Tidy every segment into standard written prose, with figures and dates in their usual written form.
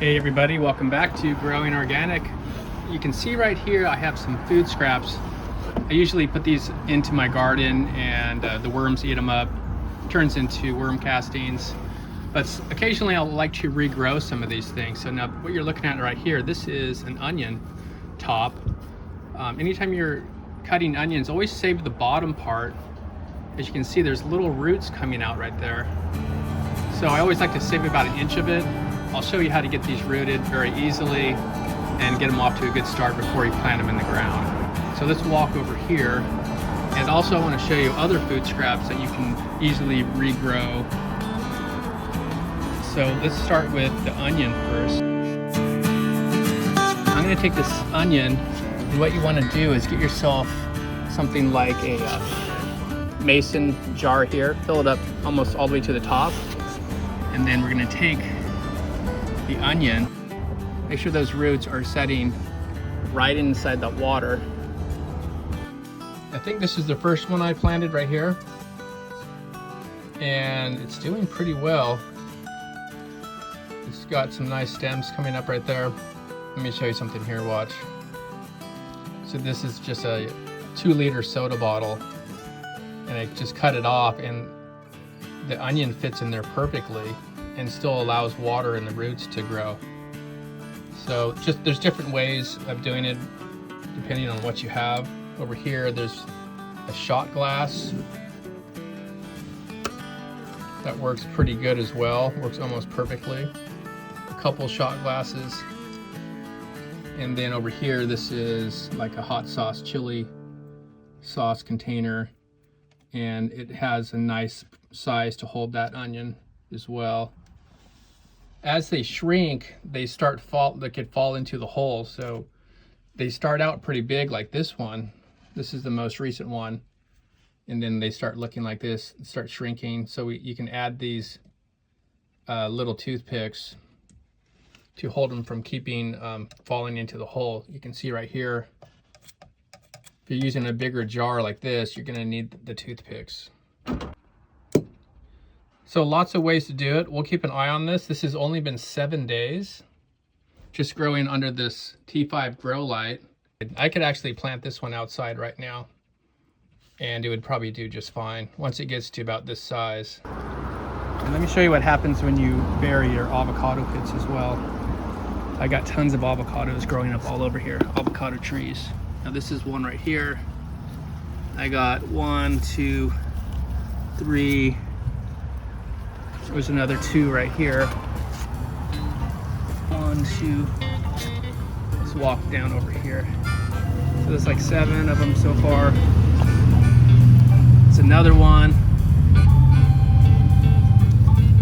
Hey everybody, welcome back to Growing Organic. You can see right here I have some food scraps. I usually put these into my garden and the worms eat them up. Turns into worm castings. But occasionally I'll like to regrow some of these things. So now what you're looking at right here, this is an onion top. Anytime you're cutting onions, always save the bottom part. As you can see, there's little roots coming out right there. So I always like to save about 1 inch of it. I'll show you how to get these rooted very easily and get them off to a good start before you plant them in the ground. So let's walk over here. And also I want to show you other food scraps that you can easily regrow. So let's start with the onion first. I'm going to take this onion, and what you want to do is get yourself something like a mason jar here. Fill it up almost all the way to the top. And then we're going to take the onion, make sure those roots are setting right inside the water. I think this is the first one I planted right here, and it's doing pretty well. It's got some nice stems coming up right there. Let me show you something here, watch. So this is just a 2-liter soda bottle, and I just cut it off, and the onion fits in there perfectly and still allows water in the roots to grow. So there's different ways of doing it depending on what you have. Over here there's a shot glass that works pretty good as well, works almost perfectly. A couple shot glasses, and then over here this is like a hot sauce chili sauce container, and it has a nice size to hold that onion as well. As they shrink, they could fall into the hole. So they start out pretty big like this one. This is the most recent one. And then they start looking like this, start shrinking. So you can add these little toothpicks to hold them from falling into the hole. You can see right here, if you're using a bigger jar like this, you're gonna need the toothpicks. So lots of ways to do it. We'll keep an eye on this. This has only been 7 days, just growing under this T5 grow light. I could actually plant this one outside right now, and it would probably do just fine once it gets to about this size. And let me show you what happens when you bury your avocado pits as well. I got tons of avocados growing up all over here, avocado trees. Now this is one right here. I got 1, 2, 3. There's another 2 right here. 1, 2. Let's walk down over here. So there's like 7 of them so far. It's another one.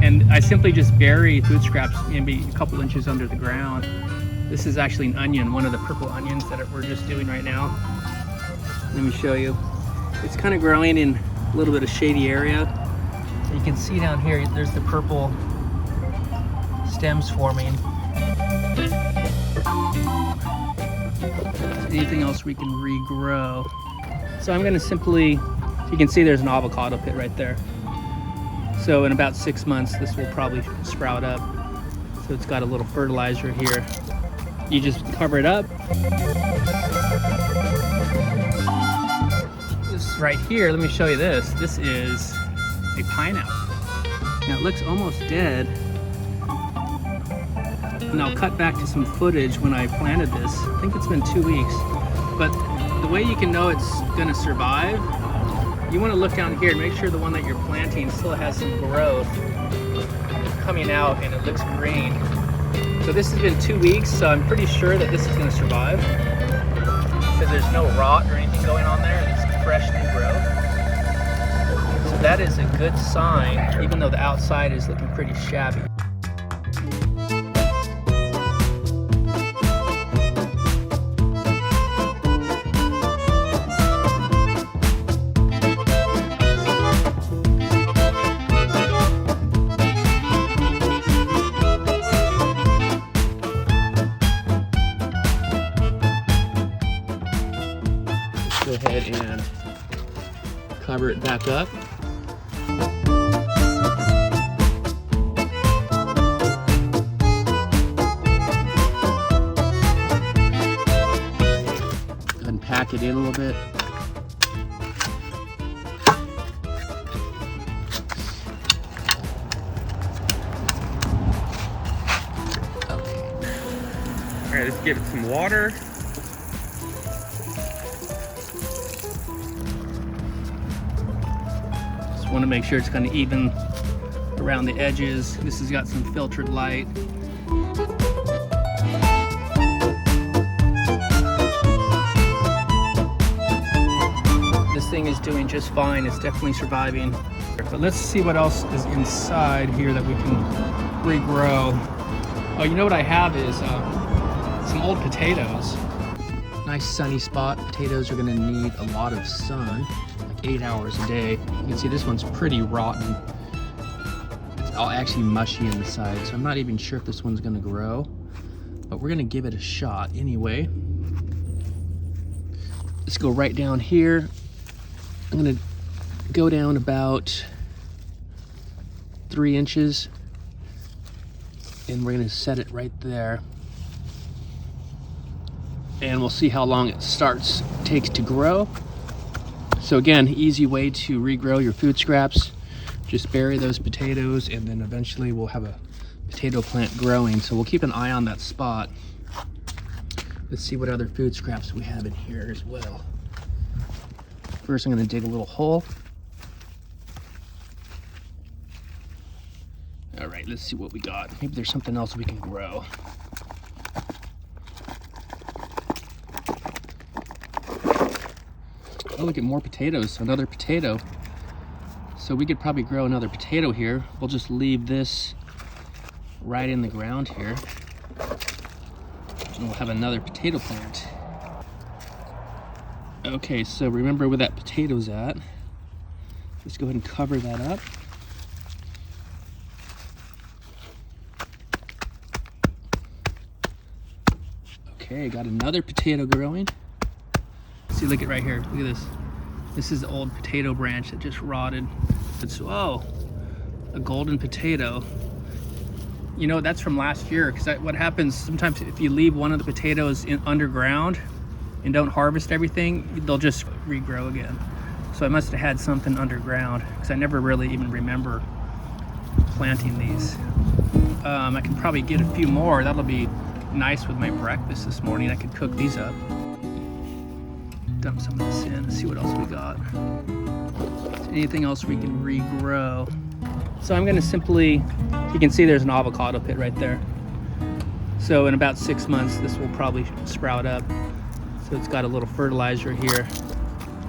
And I simply just bury food scraps maybe a couple inches under the ground. This is actually an onion, one of the purple onions that we're just doing right now. Let me show you. It's kind of growing in a little bit of shady area. You can see down here, there's the purple stems forming. Anything else we can regrow? So I'm gonna simply, you can see there's an avocado pit right there. So in about 6 months, this will probably sprout up. So it's got a little fertilizer here. You just cover it up. This right here, let me show you this. This is a pineapple. Now it looks almost dead. And I'll cut back to some footage when I planted this. I think it's been 2 weeks. But the way you can know it's gonna survive, you wanna look down here and make sure the one that you're planting still has some growth coming out and it looks green. So this has been 2 weeks, so I'm pretty sure that this is gonna survive because there's no rot or anything going on there. It's fresh new growth. So that is a good sign, even though the outside is looking pretty shabby. Go ahead and cover it back up. pack it in a little bit. All right, let's give it some water. Just want to make sure it's kind of even around the edges. This has got some filtered light. This thing is doing just fine. It's definitely surviving. But let's see what else is inside here that we can regrow. Oh, you know what I have is some old potatoes. Nice sunny spot. Potatoes are gonna need a lot of sun, like 8 hours a day. You can see this one's pretty rotten. It's all actually mushy inside, so I'm not even sure if this one's gonna grow, but we're gonna give it a shot anyway. Let's go right down here. I'm gonna go down about 3 inches, and we're gonna set it right there. And we'll see how long it takes to grow. So again, easy way to regrow your food scraps. Just bury those potatoes, and then eventually we'll have a potato plant growing. So we'll keep an eye on that spot. Let's see what other food scraps we have in here as well. First, I'm gonna dig a little hole. All right, let's see what we got. Maybe there's something else we can grow. Oh, look at more potatoes, another potato. So we could probably grow another potato here. We'll just leave this right in the ground here. And we'll have another potato plant. Okay, so remember where that potato's at. Let's go ahead and cover that up. Okay, got another potato growing. See, look at right here. Look at this. This is the old potato branch that just rotted. It's, whoa, a golden potato. You know, that's from last year, because what happens sometimes if you leave one of the potatoes underground and don't harvest everything, they'll just regrow again. So I must have had something underground, because I never really even remember planting these. I can probably get a few more. That'll be nice with my breakfast this morning. I could cook these up. Dump some of this in and see what else we got. Is there anything else we can regrow? So I'm gonna simply, you can see there's an avocado pit right there. So in about 6 months, this will probably sprout up. So it's got a little fertilizer here.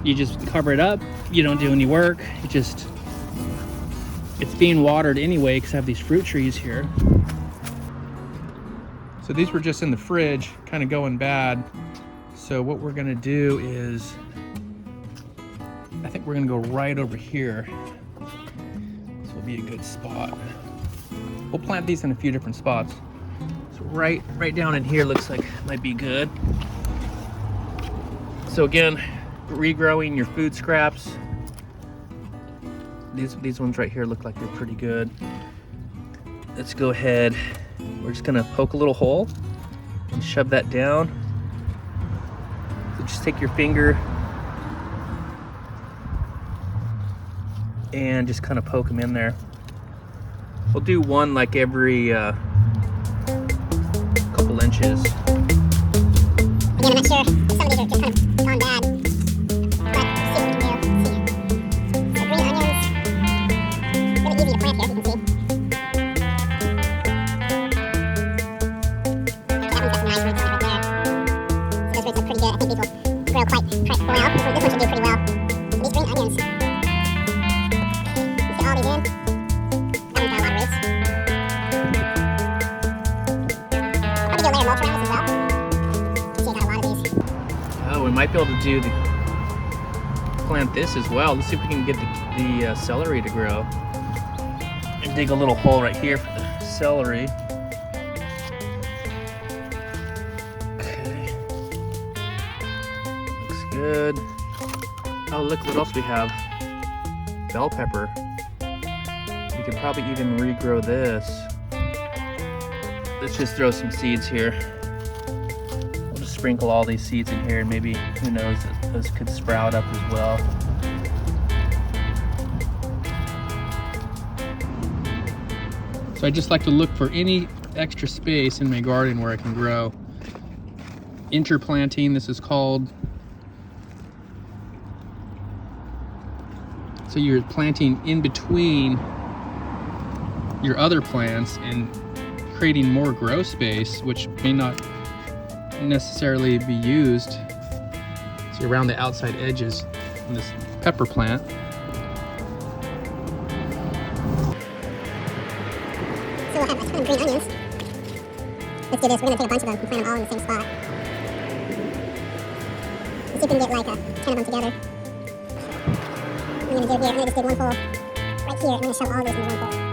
You just cover it up. You don't do any work. It's being watered anyway because I have these fruit trees here. So these were just in the fridge, kind of going bad. So what we're gonna do is, I think we're gonna go right over here. This will be a good spot. We'll plant these in a few different spots. So right down in here looks like it might be good. So again, regrowing your food scraps. These ones right here look like they're pretty good. Let's go ahead. We're just gonna poke a little hole and shove that down. So just take your finger and just kind of poke them in there. We'll do one like every couple inches. Again, I'm not sure. Some of these are just kind of gone bad. But let's see what we can do. So green onions. Really easy to plant here, as you can see. That one's got some nice roots on it right there. So those roots look pretty good. I think these will grow quite well. This one should do pretty well. So these green onions. You see all these in. That one's got a lot of roots. I'll probably do a layer of mulch around this as well. Oh, we might be able to plant this as well. Let's see if we can get the celery to grow. And dig a little hole right here for the celery. Okay. Looks good. Oh, look what else we have. Bell pepper. We could probably even regrow this. Let's just throw some seeds here. sprinkle all these seeds in here, and maybe, who knows, those could sprout up as well. So I just like to look for any extra space in my garden where I can grow. Interplanting, this is called. So you're planting in between your other plants and creating more grow space, which may not necessarily be used. So around the outside edges of this pepper plant. So we'll have a ton of green onions. Let's do this. We're going to take a bunch of them and plant them all in the same spot. Let's see if we can get like 10 of them together. I'm going to do here, I'm going to just dig one hole right here. I'm going to shove all of these in one hole.